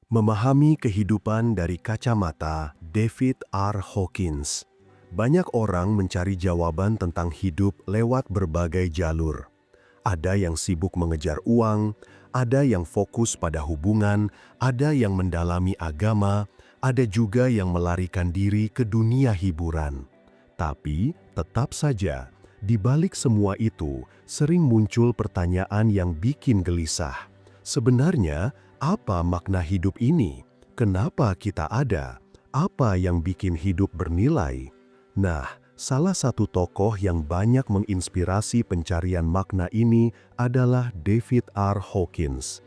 Memahami kehidupan dari kacamata David R. Hawkins. Banyak orang mencari jawaban tentang hidup lewat berbagai jalur. Ada yang sibuk mengejar uang, ada yang fokus pada hubungan, ada yang mendalami agama, ada juga yang melarikan diri ke dunia hiburan. Tapi tetap saja, di balik semua itu sering muncul pertanyaan yang bikin gelisah. Sebenarnya, apa makna hidup ini? Kenapa kita ada? Apa yang bikin hidup bernilai? Nah, salah satu tokoh yang banyak menginspirasi pencarian makna ini adalah David R. Hawkins.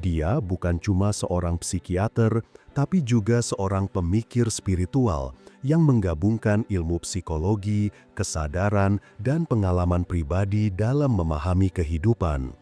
Dia bukan cuma seorang psikiater, tapi juga seorang pemikir spiritual yang menggabungkan ilmu psikologi, kesadaran, dan pengalaman pribadi dalam memahami kehidupan.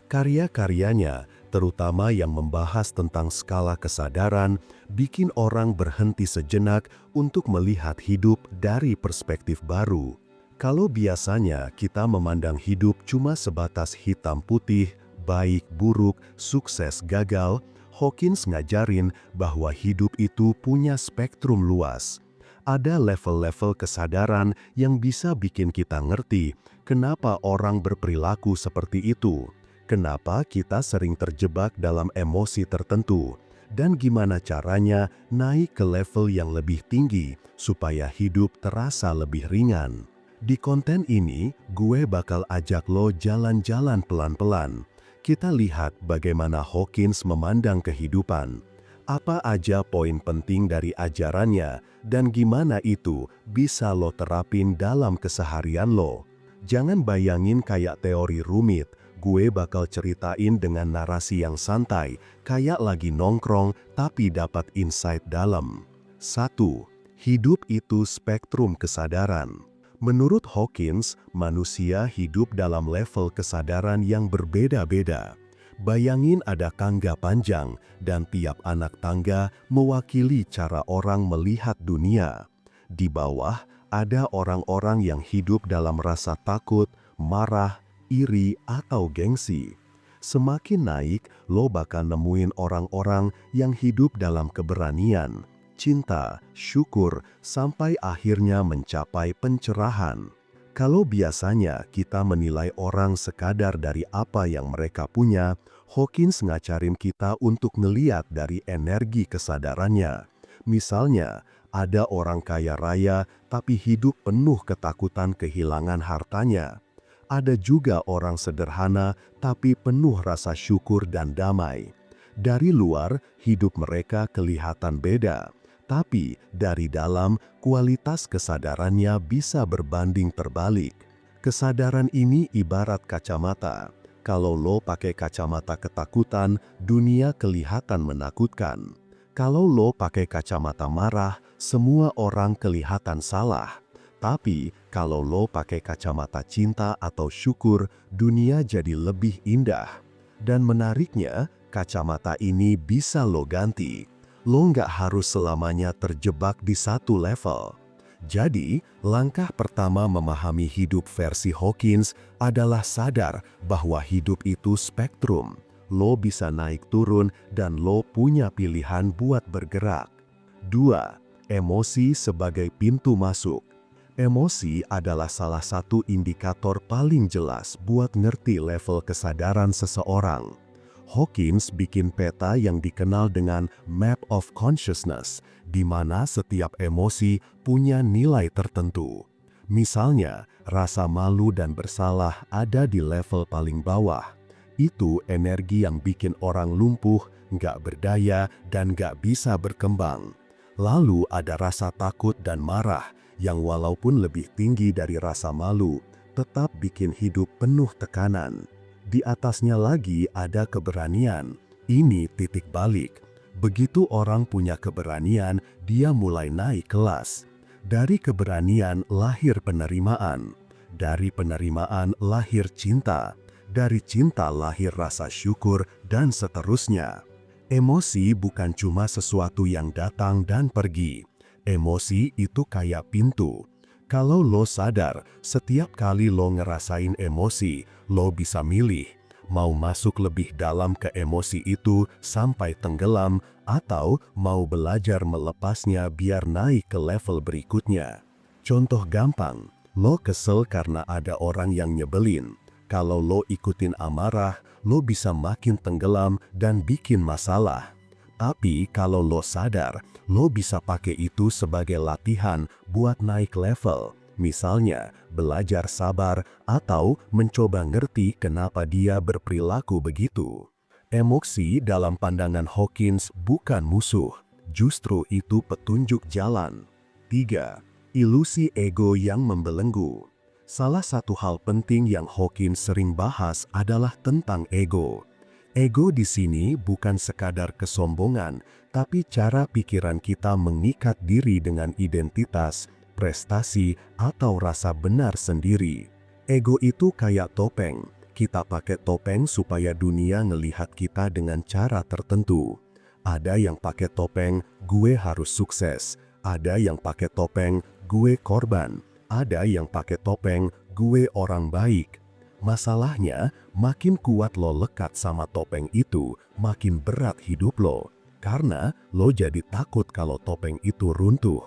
Karya-karyanya, terutama yang membahas tentang skala kesadaran, bikin orang berhenti sejenak untuk melihat hidup dari perspektif baru. Kalau biasanya kita memandang hidup cuma sebatas hitam putih, baik, buruk, sukses, gagal, Hawkins ngajarin bahwa hidup itu punya spektrum luas. Ada level-level kesadaran yang bisa bikin kita ngerti kenapa orang berperilaku seperti itu. Kenapa kita sering terjebak dalam emosi tertentu, dan gimana caranya naik ke level yang lebih tinggi supaya hidup terasa lebih ringan. Di konten ini, gue bakal ajak lo jalan-jalan pelan-pelan. Kita lihat bagaimana Hawkins memandang kehidupan. Apa aja poin penting dari ajarannya, dan gimana itu bisa lo terapin dalam keseharian lo. Jangan bayangin kayak teori rumit. Gue bakal ceritain dengan narasi yang santai, kayak lagi nongkrong tapi dapat insight dalam. 1. Hidup itu spektrum kesadaran. Menurut Hawkins, manusia hidup dalam level kesadaran yang berbeda-beda. Bayangin ada tangga panjang, dan tiap anak tangga mewakili cara orang melihat dunia. Di bawah, ada orang-orang yang hidup dalam rasa takut, marah, iri, atau gengsi. Semakin naik, lo bakal nemuin orang-orang yang hidup dalam keberanian, cinta, syukur, sampai akhirnya mencapai pencerahan. Kalau biasanya kita menilai orang sekadar dari apa yang mereka punya, Hawkins ngajarin kita untuk ngeliat dari energi kesadarannya. Misalnya, ada orang kaya raya tapi hidup penuh ketakutan kehilangan hartanya. Ada juga orang sederhana tapi penuh rasa syukur dan damai. Dari luar, hidup mereka kelihatan beda. Tapi dari dalam, kualitas kesadarannya bisa berbanding terbalik. Kesadaran ini ibarat kacamata. Kalau lo pakai kacamata ketakutan, dunia kelihatan menakutkan. Kalau lo pakai kacamata marah, semua orang kelihatan salah. Tapi, kalau lo pakai kacamata cinta atau syukur, dunia jadi lebih indah. Dan menariknya, kacamata ini bisa lo ganti. Lo nggak harus selamanya terjebak di satu level. Jadi, langkah pertama memahami hidup versi Hawkins adalah sadar bahwa hidup itu spektrum. Lo bisa naik turun dan lo punya pilihan buat bergerak. 2. Emosi sebagai pintu masuk. Emosi adalah salah satu indikator paling jelas buat ngerti level kesadaran seseorang. Hawkins bikin peta yang dikenal dengan Map of Consciousness, di mana setiap emosi punya nilai tertentu. Misalnya, rasa malu dan bersalah ada di level paling bawah. Itu energi yang bikin orang lumpuh, nggak berdaya, dan nggak bisa berkembang. Lalu ada rasa takut dan marah, yang walaupun lebih tinggi dari rasa malu, tetap bikin hidup penuh tekanan. Di atasnya lagi ada keberanian. Ini titik balik. Begitu orang punya keberanian, dia mulai naik kelas. Dari keberanian lahir penerimaan. Dari penerimaan lahir cinta. Dari cinta lahir rasa syukur, dan seterusnya. Emosi bukan cuma sesuatu yang datang dan pergi. Emosi itu kayak pintu. Kalau lo sadar, setiap kali lo ngerasain emosi, lo bisa milih. Mau masuk lebih dalam ke emosi itu sampai tenggelam, atau mau belajar melepasnya biar naik ke level berikutnya. Contoh gampang, lo kesel karena ada orang yang nyebelin. Kalau lo ikutin amarah, lo bisa makin tenggelam dan bikin masalah. Tapi kalau lo sadar, lo bisa pakai itu sebagai latihan buat naik level. Misalnya, belajar sabar atau mencoba ngerti kenapa dia berperilaku begitu. Emosi dalam pandangan Hawkins bukan musuh, justru itu petunjuk jalan. 3. Ilusi ego yang membelenggu. Salah satu hal penting yang Hawkins sering bahas adalah tentang ego. Ego di sini bukan sekadar kesombongan, tapi cara pikiran kita mengikat diri dengan identitas, prestasi, atau rasa benar sendiri. Ego itu kayak topeng. Kita pakai topeng supaya dunia ngelihat kita dengan cara tertentu. Ada yang pakai topeng, gue harus sukses. Ada yang pakai topeng, gue korban. Ada yang pakai topeng, gue orang baik. Masalahnya, makin kuat lo lekat sama topeng itu, makin berat hidup lo. Karena lo jadi takut kalau topeng itu runtuh.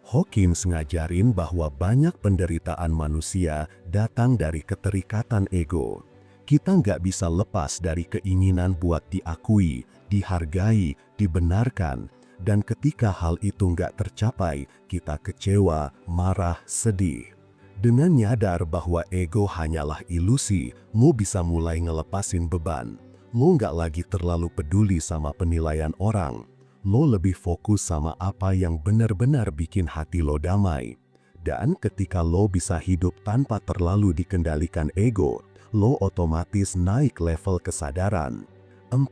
Hawkins ngajarin bahwa banyak penderitaan manusia datang dari keterikatan ego. Kita nggak bisa lepas dari keinginan buat diakui, dihargai, dibenarkan. Dan ketika hal itu nggak tercapai, kita kecewa, marah, sedih. Dengan nyadar bahwa ego hanyalah ilusi, lo bisa mulai ngelepasin beban. Lo nggak lagi terlalu peduli sama penilaian orang. Lo lebih fokus sama apa yang benar-benar bikin hati lo damai. Dan ketika lo bisa hidup tanpa terlalu dikendalikan ego, lo otomatis naik level kesadaran. 4.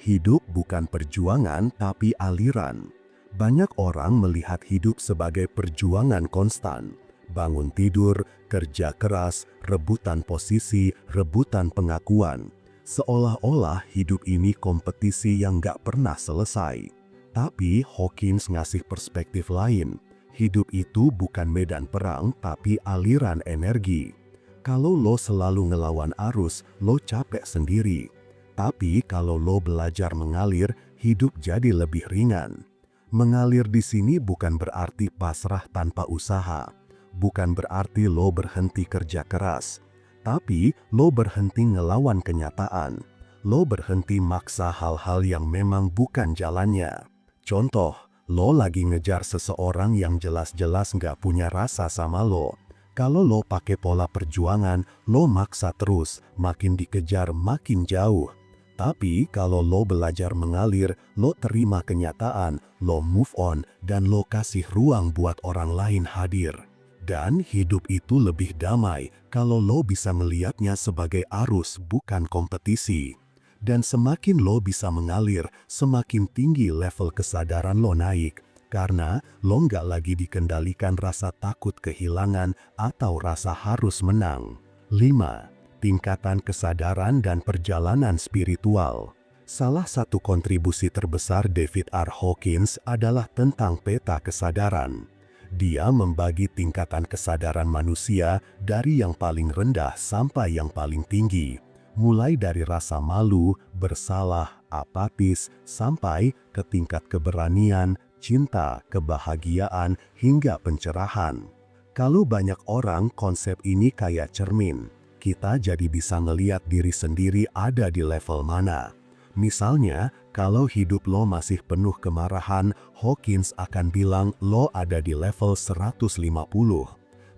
Hidup bukan perjuangan tapi aliran. Banyak orang melihat hidup sebagai perjuangan konstan. Bangun tidur, kerja keras, rebutan posisi, rebutan pengakuan. Seolah-olah hidup ini kompetisi yang gak pernah selesai. Tapi Hawkins ngasih perspektif lain. Hidup itu bukan medan perang, tapi aliran energi. Kalau lo selalu ngelawan arus, lo capek sendiri. Tapi kalau lo belajar mengalir, hidup jadi lebih ringan. Mengalir di sini bukan berarti pasrah tanpa usaha. Bukan berarti lo berhenti kerja keras. Tapi lo berhenti ngelawan kenyataan. Lo berhenti maksa hal-hal yang memang bukan jalannya. Contoh, lo lagi ngejar seseorang yang jelas-jelas nggak punya rasa sama lo. Kalau lo pakai pola perjuangan, lo maksa terus, makin dikejar makin jauh. Tapi kalau lo belajar mengalir, lo terima kenyataan, lo move on, dan lo kasih ruang buat orang lain hadir. Dan hidup itu lebih damai kalau lo bisa melihatnya sebagai arus bukan kompetisi. Dan semakin lo bisa mengalir, semakin tinggi level kesadaran lo naik. Karena lo nggak lagi dikendalikan rasa takut kehilangan atau rasa harus menang. 5. Tingkatan kesadaran dan perjalanan spiritual. Salah satu kontribusi terbesar David R. Hawkins adalah tentang peta kesadaran. Dia membagi tingkatan kesadaran manusia dari yang paling rendah sampai yang paling tinggi. Mulai dari rasa malu, bersalah, apatis, sampai ke tingkat keberanian, cinta, kebahagiaan, hingga pencerahan. Kalau banyak orang konsep ini kayak cermin, kita jadi bisa ngeliat diri sendiri ada di level mana. Misalnya, kalau hidup lo masih penuh kemarahan, Hawkins akan bilang lo ada di level 150.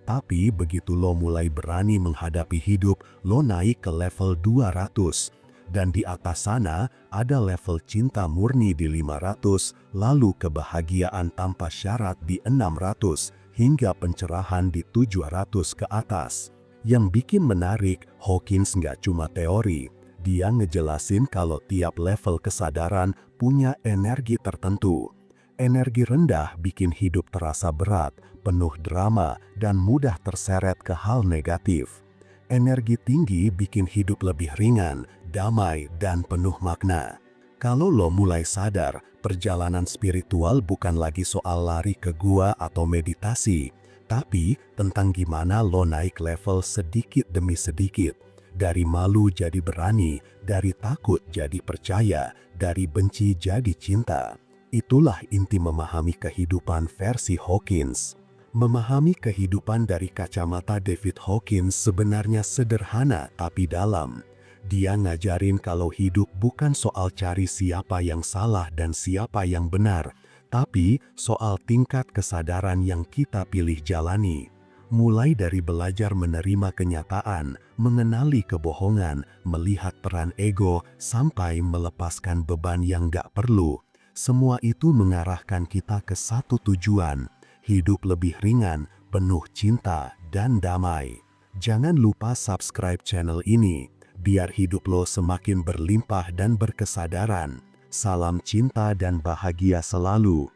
Tapi begitu lo mulai berani menghadapi hidup, lo naik ke level 200. Dan di atas sana ada level cinta murni di 500, lalu kebahagiaan tanpa syarat di 600, hingga pencerahan di 700 ke atas. Yang bikin menarik, Hawkins nggak cuma teori. Dia ngejelasin kalau tiap level kesadaran punya energi tertentu. Energi rendah bikin hidup terasa berat, penuh drama, dan mudah terseret ke hal negatif. Energi tinggi bikin hidup lebih ringan, damai, dan penuh makna. Kalau lo mulai sadar, perjalanan spiritual bukan lagi soal lari ke gua atau meditasi, tapi tentang gimana lo naik level sedikit demi sedikit. Dari malu jadi berani, dari takut jadi percaya, dari benci jadi cinta. Itulah inti memahami kehidupan versi Hawkins. Memahami kehidupan dari kacamata David Hawkins sebenarnya sederhana tapi dalam. Dia ngajarin kalau hidup bukan soal cari siapa yang salah dan siapa yang benar, tapi soal tingkat kesadaran yang kita pilih jalani. Mulai dari belajar menerima kenyataan, mengenali kebohongan, melihat peran ego, sampai melepaskan beban yang gak perlu. Semua itu mengarahkan kita ke satu tujuan, hidup lebih ringan, penuh cinta, dan damai. Jangan lupa subscribe channel ini, biar hidup lo semakin berlimpah dan berkesadaran. Salam cinta dan bahagia selalu.